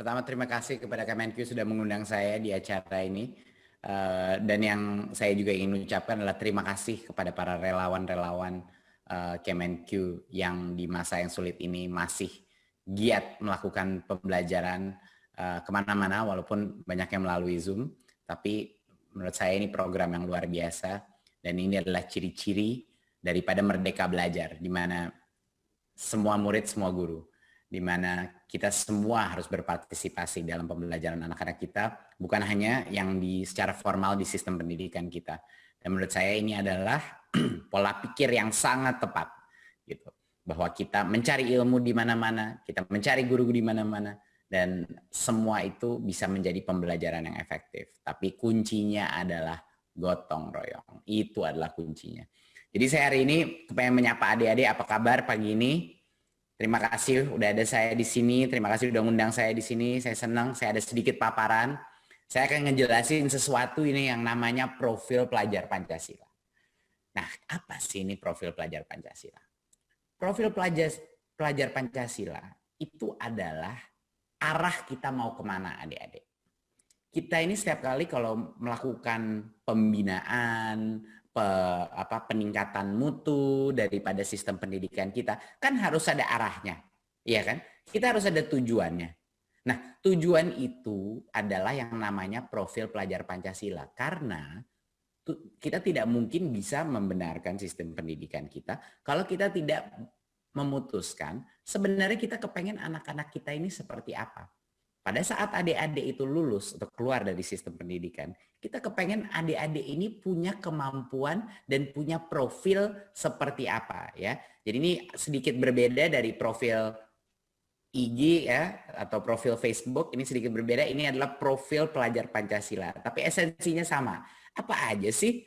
Pertama terima kasih kepada Kemenq sudah mengundang saya di acara ini. Dan yang saya juga ingin ucapkan adalah terima kasih kepada para relawan-relawan Kemenq yang di masa yang sulit ini masih giat melakukan pembelajaran kemana-mana walaupun banyaknya melalui Zoom. Tapi menurut saya ini program yang luar biasa dan ini adalah ciri-ciri daripada Merdeka Belajar, di mana semua murid, semua guru, di mana kita semua harus berpartisipasi dalam pembelajaran anak-anak kita, bukan hanya yang secara formal di sistem pendidikan kita. Dan menurut saya ini adalah pola pikir yang sangat tepat, gitu. Bahwa kita mencari ilmu di mana-mana, kita mencari guru di mana-mana, dan semua itu bisa menjadi pembelajaran yang efektif. Tapi kuncinya adalah gotong royong. Itu adalah kuncinya. Jadi saya hari ini pengen menyapa adik-adik, apa kabar pagi ini? Terima kasih udah ada saya di sini, terima kasih udah ngundang saya di sini. Saya senang, saya ada sedikit paparan. Saya akan ngejelasin sesuatu ini yang namanya profil pelajar Pancasila. Nah, apa sih ini profil pelajar Pancasila? Profil pelajar Pancasila itu adalah arah kita mau kemana adik-adik. Kita ini setiap kali kalau melakukan pembinaan, peningkatan mutu daripada sistem pendidikan kita, kan harus ada arahnya, iya kan? Kita harus ada tujuannya. Nah, tujuan itu adalah yang namanya profil pelajar Pancasila, karena kita tidak mungkin bisa membenarkan sistem pendidikan kita kalau kita tidak memutuskan sebenarnya kita kepengen anak-anak kita ini seperti apa. Pada saat adik-adik itu lulus atau keluar dari sistem pendidikan, kita kepengen adik-adik ini punya kemampuan dan punya profil seperti apa ya. Jadi ini sedikit berbeda dari profil IG ya atau profil Facebook, ini sedikit berbeda. Ini adalah profil pelajar Pancasila, tapi esensinya sama. Apa aja sih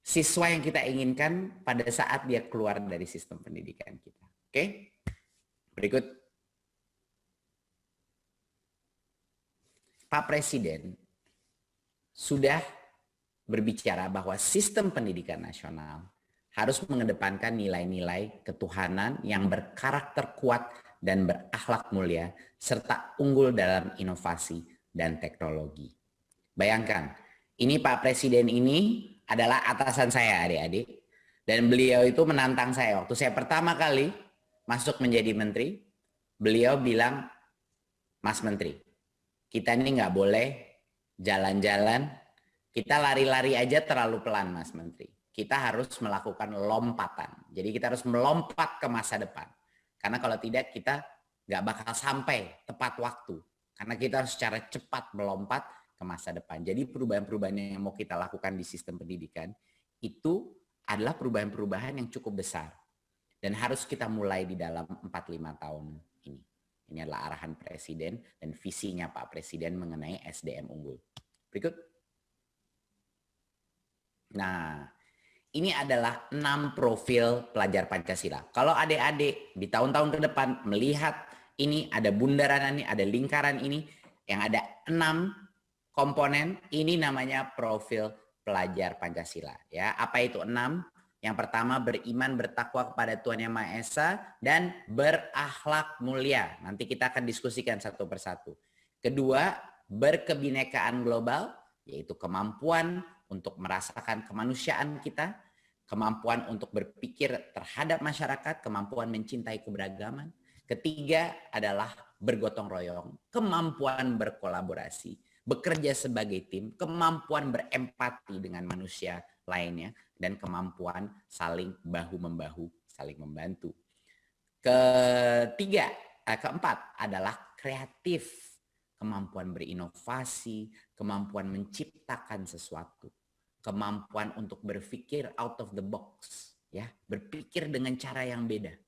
siswa yang kita inginkan pada saat dia keluar dari sistem pendidikan kita? Oke, berikut. Pak Presiden sudah berbicara bahwa sistem pendidikan nasional harus mengedepankan nilai-nilai ketuhanan yang berkarakter kuat dan berakhlak mulia, serta unggul dalam inovasi dan teknologi. Bayangkan, ini Pak Presiden ini adalah atasan saya adik-adik, dan beliau itu menantang saya. Waktu saya pertama kali masuk menjadi menteri, beliau bilang, Mas Menteri, kita ini nggak boleh jalan-jalan, kita lari-lari aja terlalu pelan Mas Menteri. Kita harus melakukan lompatan. Jadi kita harus melompat ke masa depan. Karena kalau tidak kita nggak bakal sampai tepat waktu. Karena kita harus secara cepat melompat ke masa depan. Jadi perubahan-perubahan yang mau kita lakukan di sistem pendidikan itu adalah perubahan-perubahan yang cukup besar. Dan harus kita mulai di dalam 4-5 tahun ini. Ini adalah arahan Presiden dan visinya Pak Presiden mengenai SDM unggul. Berikut. Nah, ini adalah 6 profil pelajar Pancasila. Kalau adik-adik di tahun-tahun ke depan melihat ini ada bundaran ini, ada lingkaran ini, yang ada 6 komponen, ini namanya profil pelajar Pancasila. Ya, apa itu 6? Yang pertama, beriman bertakwa kepada Tuhan Yang Maha Esa dan berakhlak mulia. Nanti kita akan diskusikan satu persatu. Kedua, berkebinekaan global, yaitu kemampuan untuk merasakan kemanusiaan kita, kemampuan untuk berpikir terhadap masyarakat, kemampuan mencintai keberagaman. Ketiga adalah bergotong royong, kemampuan berkolaborasi, bekerja sebagai tim, kemampuan berempati dengan manusia lainnya, dan kemampuan saling bahu-membahu, saling membantu. Keempat adalah kreatif, kemampuan berinovasi, kemampuan menciptakan sesuatu, kemampuan untuk berpikir out of the box, ya, berpikir dengan cara yang beda.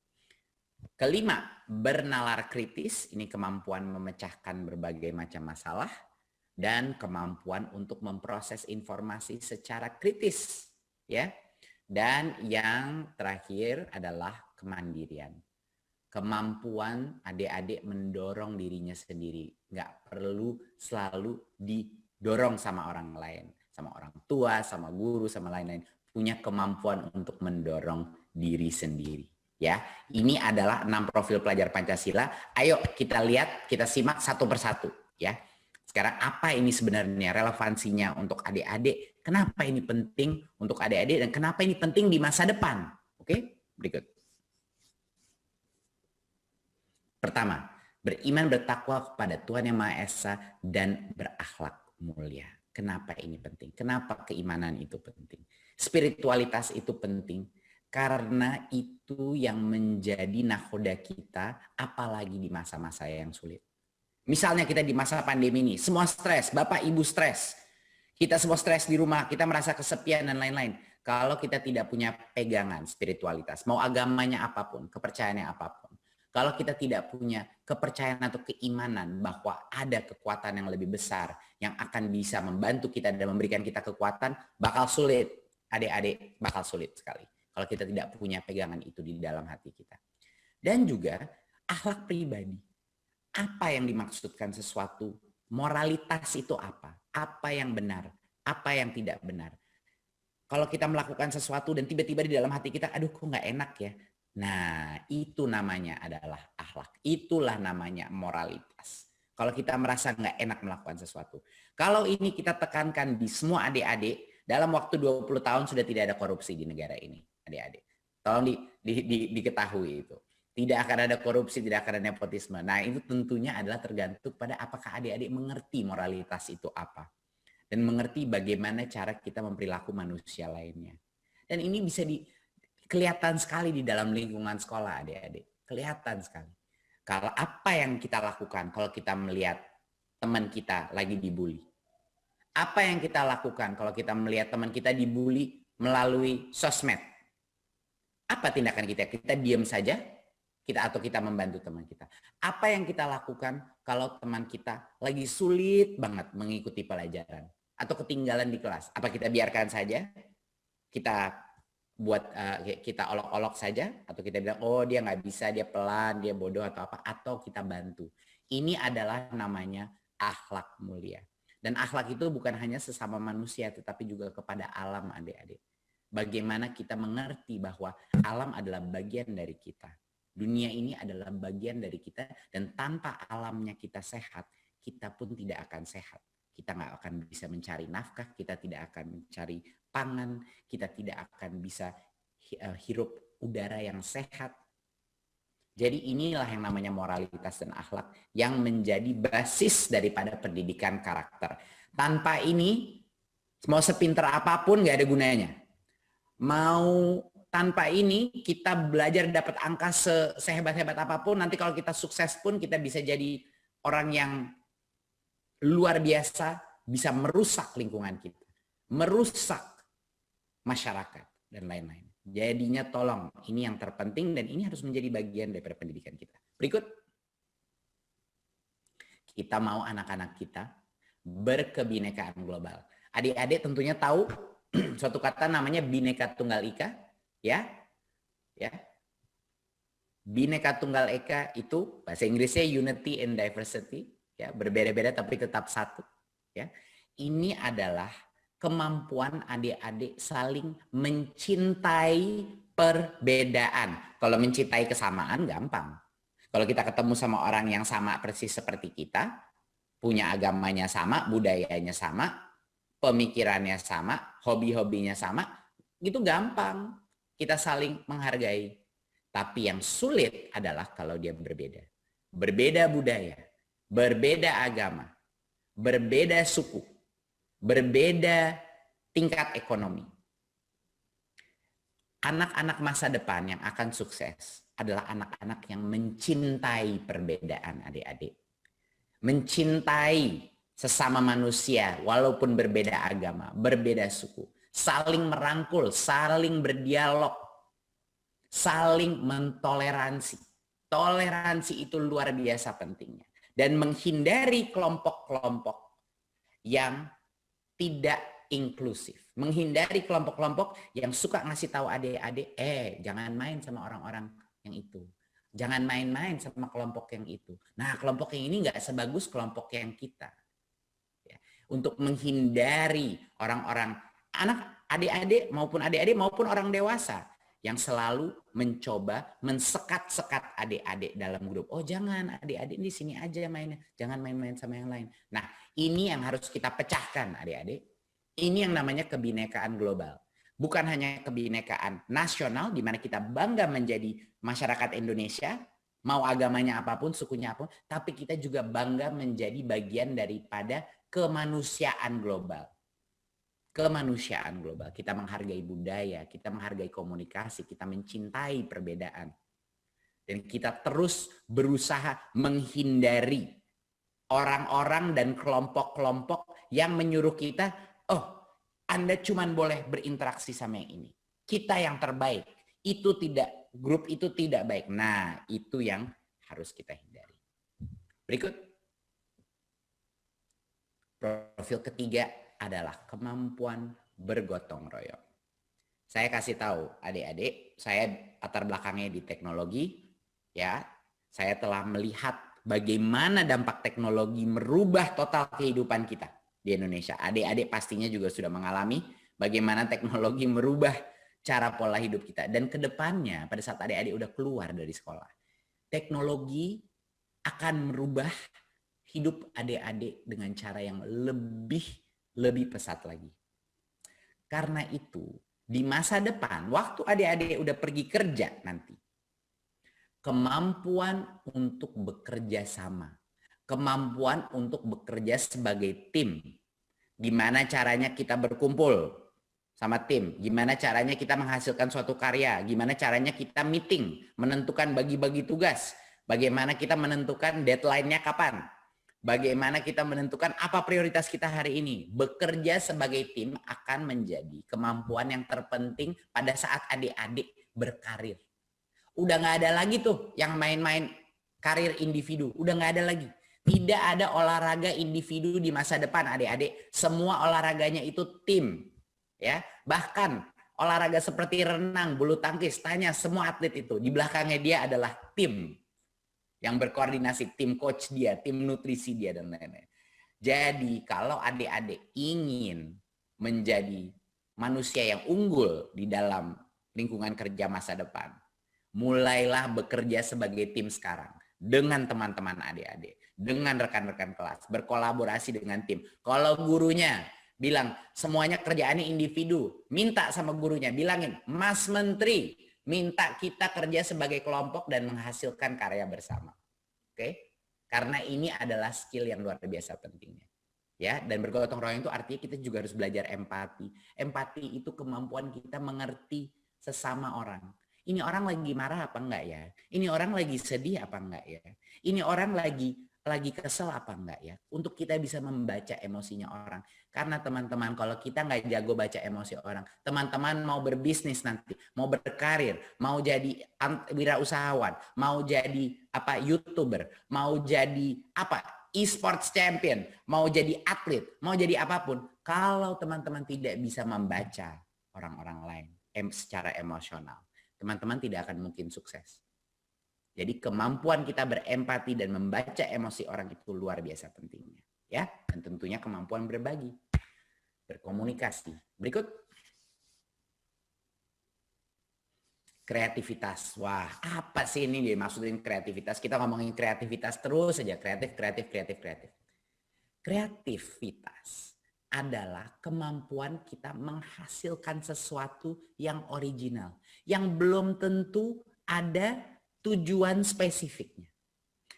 Kelima, bernalar kritis, ini kemampuan memecahkan berbagai macam masalah, dan kemampuan untuk memproses informasi secara kritis, ya. Dan yang terakhir adalah kemandirian. Kemampuan adik-adik mendorong dirinya sendiri, nggak perlu selalu didorong sama orang lain, sama orang tua, sama guru, sama lain-lain. Punya kemampuan untuk mendorong diri sendiri. Ya, ini adalah 6 profil pelajar Pancasila. Ayo kita lihat, kita simak satu persatu ya. Sekarang apa ini sebenarnya relevansinya untuk adik-adik? Kenapa ini penting untuk adik-adik dan kenapa ini penting di masa depan? Oke, berikut. Pertama, beriman bertakwa kepada Tuhan Yang Maha Esa dan berakhlak mulia. Kenapa ini penting? Kenapa keimanan itu penting? Spiritualitas itu penting karena itu yang menjadi nakoda kita, apalagi di masa-masa yang sulit. Misalnya kita di masa pandemi ini, semua stres, Bapak Ibu stres. Kita semua stres di rumah, kita merasa kesepian dan lain-lain. Kalau kita tidak punya pegangan spiritualitas, mau agamanya apapun, kepercayaannya apapun. Kalau kita tidak punya kepercayaan atau keimanan bahwa ada kekuatan yang lebih besar yang akan bisa membantu kita dan memberikan kita kekuatan, bakal sulit. Adik-adik, bakal sulit sekali. Kalau kita tidak punya pegangan itu di dalam hati kita. Dan juga akhlak pribadi. Apa yang dimaksudkan sesuatu? Moralitas itu apa? Apa yang benar? Apa yang tidak benar? Kalau kita melakukan sesuatu dan tiba-tiba di dalam hati kita, aduh kok nggak enak ya. Nah, itu namanya adalah akhlak. Itulah namanya moralitas. Kalau kita merasa nggak enak melakukan sesuatu. Kalau ini kita tekankan di semua adik-adik, dalam waktu 20 tahun sudah tidak ada korupsi di negara ini. Adik-adik. Tolong diketahui itu. Tidak akan ada korupsi, tidak akan ada nepotisme. Nah, itu tentunya adalah tergantung pada apakah adik-adik mengerti moralitas itu apa. Dan mengerti bagaimana cara kita memperilaku manusia lainnya. Dan ini bisa kelihatan sekali di dalam lingkungan sekolah, adik-adik. Kelihatan sekali. Kalau apa yang kita lakukan kalau kita melihat teman kita lagi dibully. Apa yang kita lakukan kalau kita melihat teman kita dibully melalui sosmed. Apa tindakan kita? Kita diam saja? Atau kita membantu teman kita. Apa yang kita lakukan kalau teman kita lagi sulit banget mengikuti pelajaran atau ketinggalan di kelas? Apa kita biarkan saja? Kita kita olok-olok saja atau kita bilang oh dia nggak bisa, dia pelan, dia bodoh atau apa, atau kita bantu. Ini adalah namanya akhlak mulia. Dan akhlak itu bukan hanya sesama manusia tetapi juga kepada alam, adik-adik. Bagaimana kita mengerti bahwa alam adalah bagian dari kita. Dunia ini adalah bagian dari kita dan tanpa alamnya kita sehat, kita pun tidak akan sehat. Kita nggak akan bisa mencari nafkah, kita tidak akan mencari pangan, kita tidak akan bisa hirup udara yang sehat. Jadi inilah yang namanya moralitas dan akhlak yang menjadi basis daripada pendidikan karakter. Tanpa ini, mau sepintar apapun nggak ada gunanya. Mau tanpa ini kita belajar dapat angka sehebat-hebat apapun, nanti kalau kita sukses pun kita bisa jadi orang yang luar biasa, bisa merusak lingkungan kita, merusak masyarakat dan lain-lain. Jadinya tolong, ini yang terpenting dan ini harus menjadi bagian daripada pendidikan kita. Berikut, kita mau anak-anak kita berkebinekaan global. Adik-adik tentunya tahu suatu kata namanya Bhinneka Tunggal Ika, ya. Bhinneka Tunggal Ika itu bahasa Inggrisnya unity and diversity, ya, berbeda-beda tapi tetap satu, ya. Ini adalah kemampuan adik-adik saling mencintai perbedaan. Kalau mencintai kesamaan gampang. Kalau kita ketemu sama orang yang sama persis seperti kita, punya agamanya sama, budayanya sama, pemikirannya sama, hobi-hobinya sama, itu gampang. Kita saling menghargai. Tapi yang sulit adalah kalau dia berbeda. Berbeda budaya, berbeda agama, berbeda suku, berbeda tingkat ekonomi. Anak-anak masa depan yang akan sukses adalah anak-anak yang mencintai perbedaan, adik-adik. Mencintai sesama manusia walaupun berbeda agama, berbeda suku. Saling merangkul, saling berdialog, saling mentoleransi. Toleransi itu luar biasa pentingnya. Dan menghindari kelompok-kelompok yang tidak inklusif. Menghindari kelompok-kelompok yang suka ngasih tahu adik-adik, jangan main sama orang-orang yang itu. Jangan main-main sama kelompok yang itu. Nah, kelompok yang ini nggak sebagus kelompok yang kita. Ya. Untuk menghindari orang-orang, adik-adik maupun orang dewasa yang selalu mencoba mensekat-sekat adik-adik dalam grup. Oh jangan, adik-adik di sini aja mainnya, jangan main-main sama yang lain. Nah ini yang harus kita pecahkan adik-adik. Ini yang namanya kebinekaan global. Bukan hanya kebinekaan nasional di mana kita bangga menjadi masyarakat Indonesia, mau agamanya apapun, sukunya apapun, tapi kita juga bangga menjadi bagian daripada kemanusiaan global. Kemanusiaan global. Kita menghargai budaya, kita menghargai komunikasi, kita mencintai perbedaan. Dan kita terus berusaha menghindari orang-orang dan kelompok-kelompok yang menyuruh kita, oh Anda cuma boleh berinteraksi sama yang ini. Kita yang terbaik. Itu tidak, grup itu tidak baik. Nah, itu yang harus kita hindari. Berikut. Profil ketiga adalah kemampuan bergotong royong. Saya kasih tahu adik-adik, saya latar belakangnya di teknologi, ya. Saya telah melihat bagaimana dampak teknologi merubah total kehidupan kita di Indonesia. Adik-adik pastinya juga sudah mengalami bagaimana teknologi merubah cara pola hidup kita. Dan kedepannya pada saat adik-adik udah keluar dari sekolah, teknologi akan merubah hidup adik-adik dengan cara yang lebih pesat lagi. Karena itu, di masa depan, waktu adik-adik udah pergi kerja nanti, kemampuan untuk bekerja sama, kemampuan untuk bekerja sebagai tim, gimana caranya kita berkumpul sama tim, gimana caranya kita menghasilkan suatu karya, gimana caranya kita meeting, menentukan bagi-bagi tugas, bagaimana kita menentukan deadline-nya kapan, bagaimana kita menentukan apa prioritas kita hari ini. Bekerja sebagai tim akan menjadi kemampuan yang terpenting pada saat adik-adik berkarir. Udah nggak ada lagi tuh yang main-main karir individu. Udah nggak ada lagi. Tidak ada olahraga individu di masa depan adik-adik. Semua olahraganya itu tim. Ya, bahkan olahraga seperti renang, bulu tangkis, tanya semua atlet itu. Di belakangnya dia adalah tim. Yang berkoordinasi, tim coach dia, tim nutrisi dia, dan lain-lain. Jadi kalau adik-adik ingin menjadi manusia yang unggul di dalam lingkungan kerja masa depan, mulailah bekerja sebagai tim sekarang. Dengan teman-teman adik-adik, dengan rekan-rekan kelas, berkolaborasi dengan tim. Kalau gurunya bilang semuanya kerjaannya individu, minta sama gurunya, bilangin, Mas Menteri, minta kita kerja sebagai kelompok dan menghasilkan karya bersama. Oke? Karena ini adalah skill yang luar biasa pentingnya. Ya, dan bergotong royong itu artinya kita juga harus belajar empati. Empati itu kemampuan kita mengerti sesama orang. Ini orang lagi marah apa enggak ya? Ini orang lagi sedih apa enggak ya? Ini orang lagi kesel apa enggak ya? Untuk kita bisa membaca emosinya orang. Karena teman-teman, kalau kita nggak jago baca emosi orang, teman-teman mau berbisnis nanti, mau berkarir, mau jadi wirausahawan, mau jadi YouTuber, mau jadi e-sports champion, mau jadi atlet, mau jadi apapun, kalau teman-teman tidak bisa membaca orang-orang lain secara emosional, teman-teman tidak akan mungkin sukses. Jadi kemampuan kita berempati dan membaca emosi orang itu luar biasa pentingnya. Ya, dan tentunya kemampuan berbagi, berkomunikasi. Berikut. Kreativitas. Wah, apa sih ini dimaksudin kreativitas? Kita ngomongin kreativitas terus saja. Kreatif. Kreativitas adalah kemampuan kita menghasilkan sesuatu yang original. Yang belum tentu ada tujuan spesifiknya.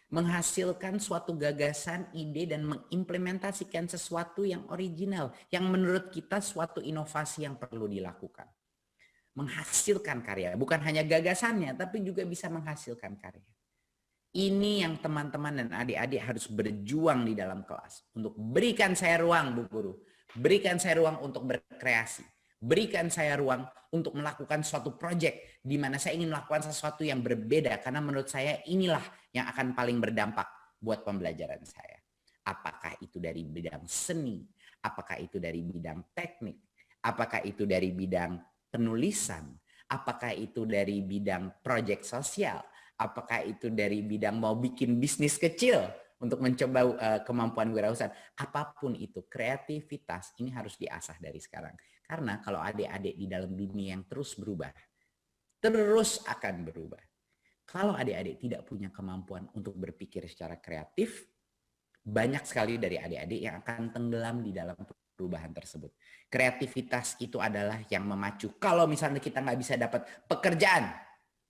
Menghasilkan suatu gagasan, ide, dan mengimplementasikan sesuatu yang original. Yang menurut kita suatu inovasi yang perlu dilakukan. Menghasilkan karya. Bukan hanya gagasannya, tapi juga bisa menghasilkan karya. Ini yang teman-teman dan adik-adik harus berjuang di dalam kelas. Untuk berikan saya ruang, Bu Guru. Berikan saya ruang untuk berkreasi. Berikan saya ruang untuk melakukan suatu proyek di mana saya ingin melakukan sesuatu yang berbeda. Karena menurut saya inilah yang akan paling berdampak buat pembelajaran saya. Apakah itu dari bidang seni? Apakah itu dari bidang teknik? Apakah itu dari bidang penulisan? Apakah itu dari bidang proyek sosial? Apakah itu dari bidang mau bikin bisnis kecil untuk mencoba kemampuan wirausahaan? Apapun itu, kreativitas ini harus diasah dari sekarang. Karena kalau adik-adik di dalam dunia yang terus berubah, terus akan berubah. Kalau adik-adik tidak punya kemampuan untuk berpikir secara kreatif, banyak sekali dari adik-adik yang akan tenggelam di dalam perubahan tersebut. Kreativitas itu adalah yang memacu. Kalau misalnya kita nggak bisa dapat pekerjaan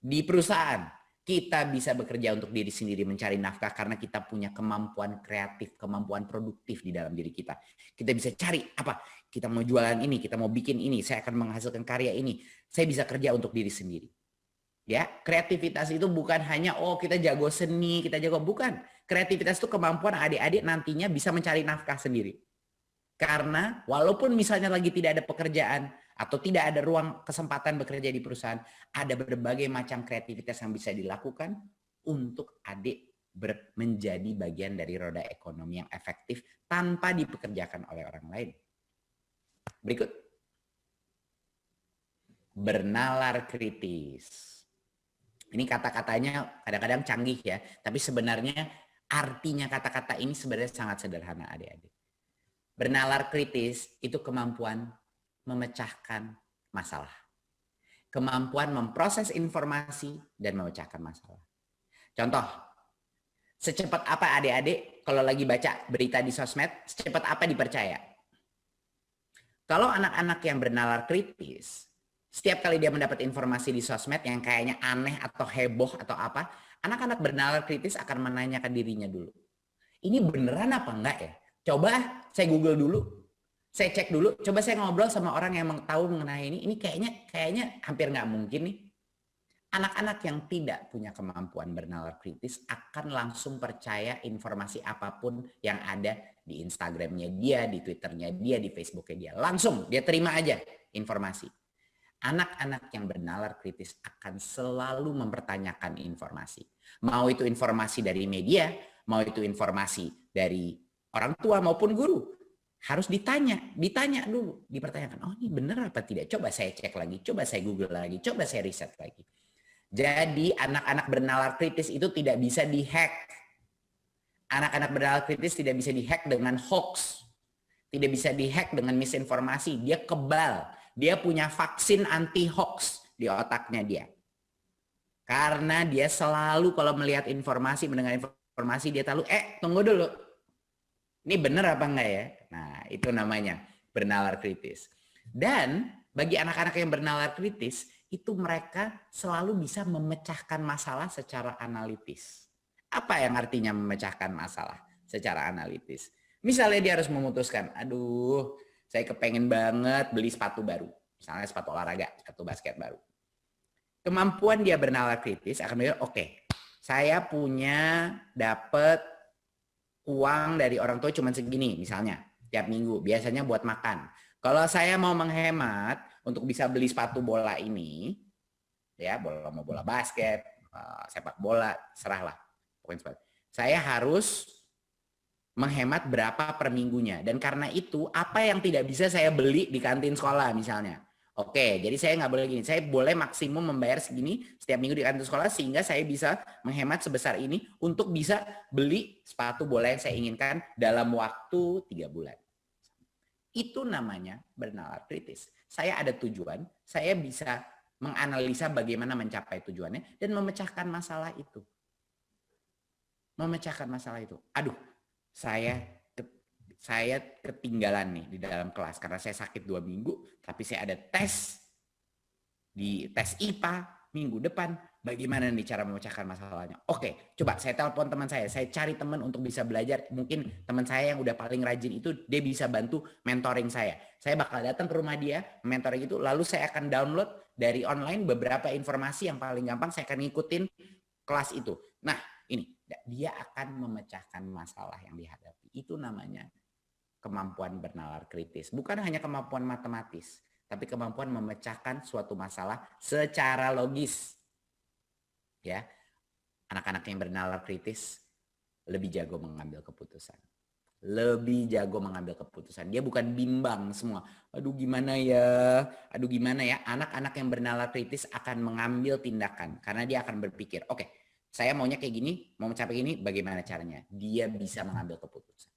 di perusahaan, kita bisa bekerja untuk diri sendiri, mencari nafkah karena kita punya kemampuan kreatif, kemampuan produktif di dalam diri kita. Kita bisa cari apa? Kita mau jualan ini, kita mau bikin ini, saya akan menghasilkan karya ini. Saya bisa kerja untuk diri sendiri. Ya, kreativitas itu bukan hanya kita jago seni, kita jago, bukan. Kreativitas itu kemampuan adik-adik nantinya bisa mencari nafkah sendiri. Karena walaupun misalnya lagi tidak ada pekerjaan atau tidak ada ruang kesempatan bekerja di perusahaan, ada berbagai macam kreativitas yang bisa dilakukan untuk adik menjadi bagian dari roda ekonomi yang efektif tanpa dipekerjakan oleh orang lain. Berikut. Bernalar kritis. Ini kata-katanya kadang-kadang canggih ya, tapi sebenarnya artinya kata-kata ini sebenarnya sangat sederhana adik-adik. Bernalar kritis itu kemampuan memecahkan masalah. Kemampuan memproses informasi dan memecahkan masalah. Contoh, secepat apa adik-adik kalau lagi baca berita di sosmed, secepat apa dipercaya? Kalau anak-anak yang bernalar kritis, setiap kali dia mendapat informasi di sosmed yang kayaknya aneh atau heboh atau apa, anak-anak bernalar kritis akan menanyakan dirinya dulu. Ini beneran apa enggak ya? Coba saya Google dulu, saya cek dulu, coba saya ngobrol sama orang yang tahu mengenai ini. Ini kayaknya hampir nggak mungkin nih. Anak-anak yang tidak punya kemampuan bernalar kritis akan langsung percaya informasi apapun yang ada di Instagramnya dia, di Twitternya dia, di Facebooknya dia. Langsung dia terima aja informasi. Anak-anak yang bernalar kritis akan selalu mempertanyakan informasi. Mau itu informasi dari media, mau itu informasi dari orang tua maupun guru. Harus ditanya dulu, dipertanyakan. Oh ini benar apa tidak? Coba saya cek lagi, coba saya Google lagi, coba saya riset lagi. Jadi anak-anak bernalar kritis itu tidak bisa dihack. Anak-anak bernalar kritis tidak bisa dihack dengan hoax. Tidak bisa dihack dengan misinformasi. Dia kebal. Dia punya vaksin anti hoax di otaknya dia. Karena dia selalu kalau melihat informasi, mendengar informasi, dia selalu, tunggu dulu. Ini benar apa enggak ya? Nah, itu namanya bernalar kritis. Dan bagi anak-anak yang bernalar kritis, itu mereka selalu bisa memecahkan masalah secara analitis. Apa yang artinya memecahkan masalah secara analitis? Misalnya dia harus memutuskan, aduh, saya kepengen banget beli sepatu baru. Misalnya sepatu olahraga, sepatu basket baru. Kemampuan dia bernalar kritis akan bilang, oke, saya punya dapat uang dari orang tua cuma segini misalnya tiap minggu, biasanya buat makan. Kalau saya mau menghemat untuk bisa beli sepatu bola ini, ya mau bola basket, sepak bola, serahlah. Pokoknya saya harus menghemat berapa per minggunya. Dan karena itu, apa yang tidak bisa saya beli di kantin sekolah misalnya. Oke, jadi saya nggak boleh gini. Saya boleh maksimum membayar segini setiap minggu di kantin sekolah sehingga saya bisa menghemat sebesar ini untuk bisa beli sepatu bola yang saya inginkan dalam waktu 3 bulan. Itu namanya bernalar kritis. Saya ada tujuan, saya bisa menganalisa bagaimana mencapai tujuannya dan memecahkan masalah itu. Memecahkan masalah itu. Aduh, saya ketinggalan nih di dalam kelas karena saya sakit 2 minggu, tapi saya ada tes di tes IPA minggu depan. Bagaimana nih cara memecahkan masalahnya? Oke, coba saya telepon teman saya cari teman untuk bisa belajar. Mungkin teman saya yang udah paling rajin itu dia bisa bantu mentoring saya. Saya bakal datang ke rumah dia, mentoring itu, lalu saya akan download dari online beberapa informasi yang paling gampang, saya akan ngikutin kelas itu. Nah, ini dia akan memecahkan masalah yang dihadapi. Itu namanya kemampuan bernalar kritis. Bukan hanya kemampuan matematis, tapi kemampuan memecahkan suatu masalah secara logis. Ya, anak-anak yang bernalar kritis lebih jago mengambil keputusan. Lebih jago mengambil keputusan. Dia bukan bimbang semua. Aduh gimana ya? Aduh gimana ya? Anak-anak yang bernalar kritis akan mengambil tindakan karena dia akan berpikir, oke, saya maunya kayak gini, mau mencapai ini, bagaimana caranya? Dia bisa mengambil keputusan.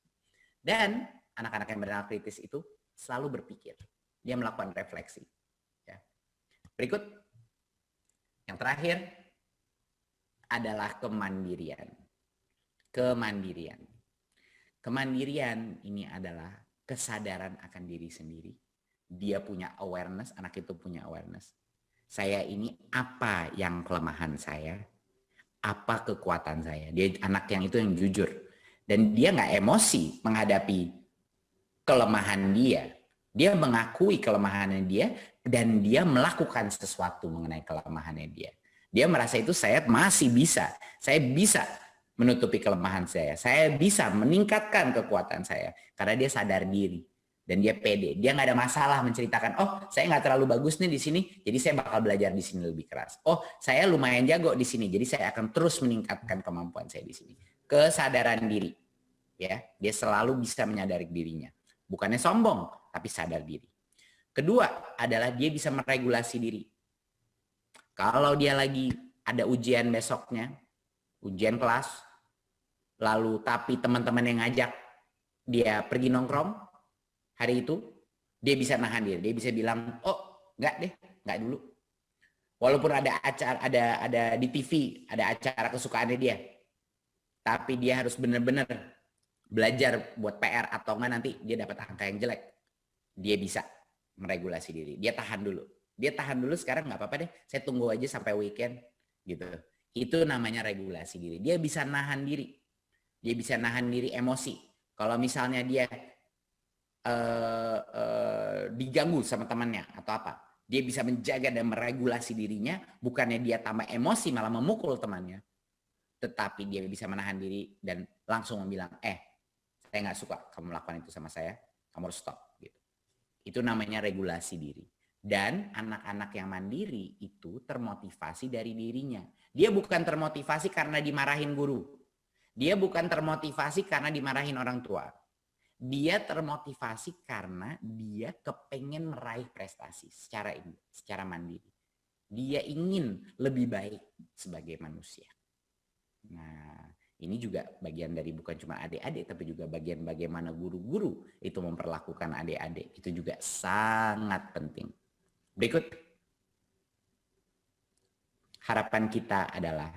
Dan anak-anak yang bernalar kritis itu selalu berpikir. Dia melakukan refleksi. Ya. Berikut. Yang terakhir adalah kemandirian. Kemandirian. Kemandirian ini adalah kesadaran akan diri sendiri. Dia punya awareness, anak itu punya awareness. Saya ini apa yang kelemahan saya, apa kekuatan saya. Dia anak yang itu yang jujur. Dan dia nggak emosi menghadapi kelemahan dia. Dia mengakui kelemahannya dia dan dia melakukan sesuatu mengenai kelemahannya dia. Dia merasa itu saya masih bisa. Saya bisa menutupi kelemahan saya bisa meningkatkan kekuatan saya karena dia sadar diri dan dia pede. Dia nggak ada masalah menceritakan, oh saya nggak terlalu bagus nih di sini, jadi saya bakal belajar di sini lebih keras. Oh saya lumayan jago di sini, jadi saya akan terus meningkatkan kemampuan saya di sini. Kesadaran diri, ya, dia selalu bisa menyadari dirinya. Bukannya sombong, tapi sadar diri. Kedua adalah dia bisa meregulasi diri. Kalau dia lagi ada ujian besoknya, ujian kelas, lalu tapi teman-teman yang ngajak dia pergi nongkrong hari itu, dia bisa nahan diri, dia bisa bilang, oh enggak deh, enggak dulu. Walaupun ada acara, ada di TV, ada acara kesukaannya dia, tapi dia harus benar-benar belajar buat PR atau enggak nanti dia dapat angka yang jelek. Dia bisa meregulasi diri, dia tahan dulu. Dia tahan dulu sekarang nggak apa-apa deh, saya tunggu aja sampai weekend gitu. Itu namanya regulasi diri. Dia bisa nahan diri. Dia bisa nahan diri emosi. Kalau misalnya dia diganggu sama temannya atau apa, dia bisa menjaga dan meregulasi dirinya, bukannya dia tambah emosi malah memukul temannya, tetapi dia bisa menahan diri dan langsung bilang, saya nggak suka kamu melakukan itu sama saya, kamu harus stop. Gitu. Itu namanya regulasi diri. Dan anak-anak yang mandiri itu termotivasi dari dirinya. Dia bukan termotivasi karena dimarahin guru. Dia bukan termotivasi karena dimarahin orang tua. Dia termotivasi karena dia kepengen meraih prestasi secara mandiri. Dia ingin lebih baik sebagai manusia. Nah, ini juga bagian dari bukan cuma adik-adik, tapi juga bagian bagaimana guru-guru itu memperlakukan adik-adik. Itu juga sangat penting. Berikut, harapan kita adalah,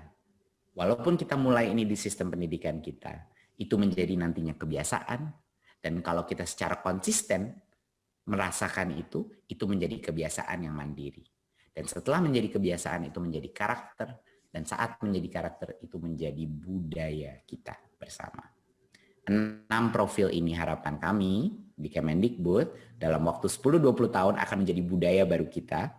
walaupun kita mulai ini di sistem pendidikan kita, itu menjadi nantinya kebiasaan, dan kalau kita secara konsisten merasakan itu menjadi kebiasaan yang mandiri. Dan setelah menjadi kebiasaan, itu menjadi karakter, dan saat menjadi karakter, itu menjadi budaya kita bersama. 6 profil ini harapan kami di Kemendikbud dalam waktu 10-20 tahun akan menjadi budaya baru kita.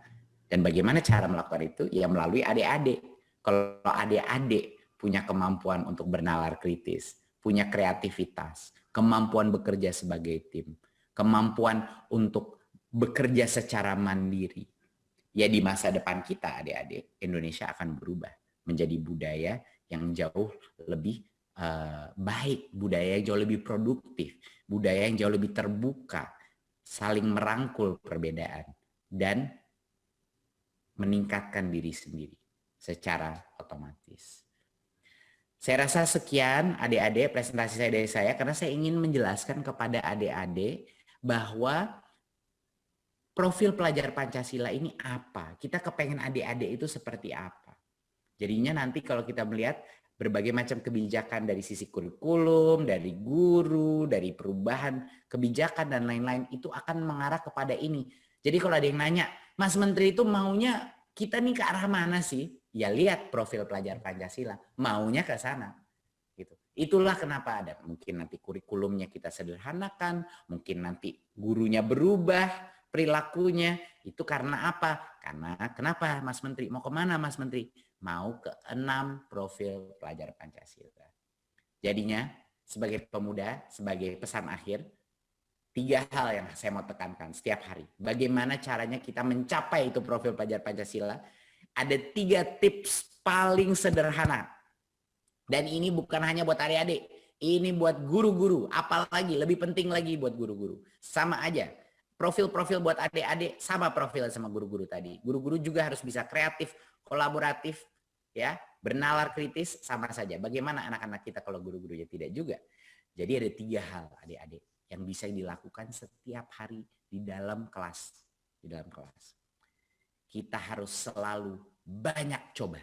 Dan bagaimana cara melakukan itu? Ya melalui adik-adik. Kalau adik-adik punya kemampuan untuk bernalar kritis, punya kreativitas, kemampuan bekerja sebagai tim, kemampuan untuk bekerja secara mandiri, ya di masa depan kita adik-adik, Indonesia akan berubah menjadi budaya yang jauh lebih baik, budaya yang jauh lebih produktif, budaya yang jauh lebih terbuka, saling merangkul perbedaan, dan meningkatkan diri sendiri secara otomatis. Saya rasa sekian adik-adik presentasi saya dari saya, karena saya ingin menjelaskan kepada adik-adik bahwa profil pelajar Pancasila ini apa. Kita kepengen adik-adik itu seperti apa. Jadinya nanti kalau kita melihat berbagai macam kebijakan dari sisi kurikulum, dari guru, dari perubahan kebijakan dan lain-lain, itu akan mengarah kepada ini. Jadi kalau ada yang nanya, Mas Menteri itu maunya kita nih ke arah mana sih? Ya lihat profil pelajar Pancasila, maunya ke sana. Gitu. Itulah kenapa ada mungkin nanti kurikulumnya kita sederhanakan, mungkin nanti gurunya berubah perilakunya. Itu karena apa? Karena kenapa Mas Menteri? Mau kemana Mas Menteri? Mau ke 6 profil pelajar Pancasila. Jadinya sebagai pemuda, sebagai pesan akhir, 3 hal yang saya mau tekankan setiap hari. Bagaimana caranya kita mencapai itu profil pelajar Pancasila? Ada 3 tips paling sederhana. Dan ini bukan hanya buat adik-adik. Ini buat guru-guru. Apalagi lebih penting lagi buat guru-guru. Sama aja. Profil-profil buat adik-adik sama profil sama guru-guru tadi. Guru-guru juga harus bisa kreatif, kolaboratif, ya, bernalar kritis, sama saja. Bagaimana anak-anak kita kalau guru-gurunya tidak juga? Jadi ada 3 hal adik-adik yang bisa dilakukan setiap hari di dalam kelas. Di dalam kelas. Kita harus selalu banyak coba.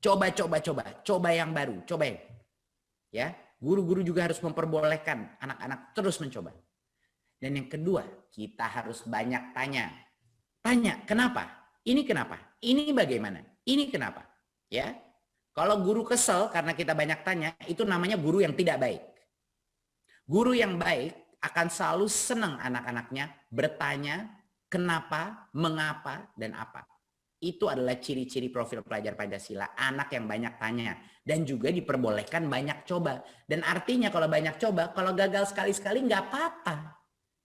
Coba yang baru, coba. Ya, guru-guru juga harus memperbolehkan anak-anak terus mencoba. Dan yang kedua, kita harus banyak tanya. Tanya, kenapa? Ini kenapa? Ini bagaimana? Ini kenapa? Ya. Kalau guru kesel karena kita banyak tanya, itu namanya guru yang tidak baik. Guru yang baik akan selalu senang anak-anaknya bertanya kenapa, mengapa, dan apa. Itu adalah ciri-ciri profil pelajar Pancasila, anak yang banyak tanya. Dan juga diperbolehkan banyak coba. Dan artinya kalau banyak coba, kalau gagal sekali-sekali nggak apa-apa.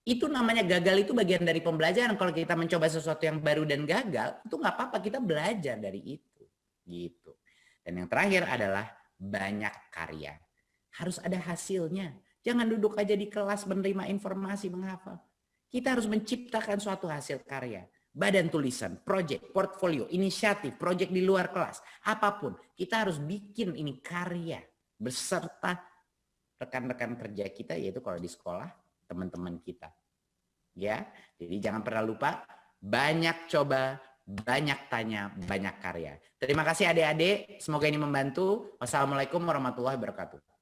Itu namanya gagal, itu bagian dari pembelajaran. Kalau kita mencoba sesuatu yang baru dan gagal, itu nggak apa-apa, kita belajar dari itu. Gitu. Dan yang terakhir adalah banyak karya. Harus ada hasilnya. Jangan duduk aja di kelas menerima informasi, menghafal. Kita harus menciptakan suatu hasil karya. Badan tulisan, project, portfolio, inisiatif, project di luar kelas, apapun. Kita harus bikin ini karya beserta rekan-rekan kerja kita, yaitu kalau di sekolah, teman-teman kita. Ya, jadi jangan pernah lupa, banyak coba, banyak tanya, banyak karya. Terima kasih adik-adik, semoga ini membantu. Wassalamualaikum warahmatullahi wabarakatuh.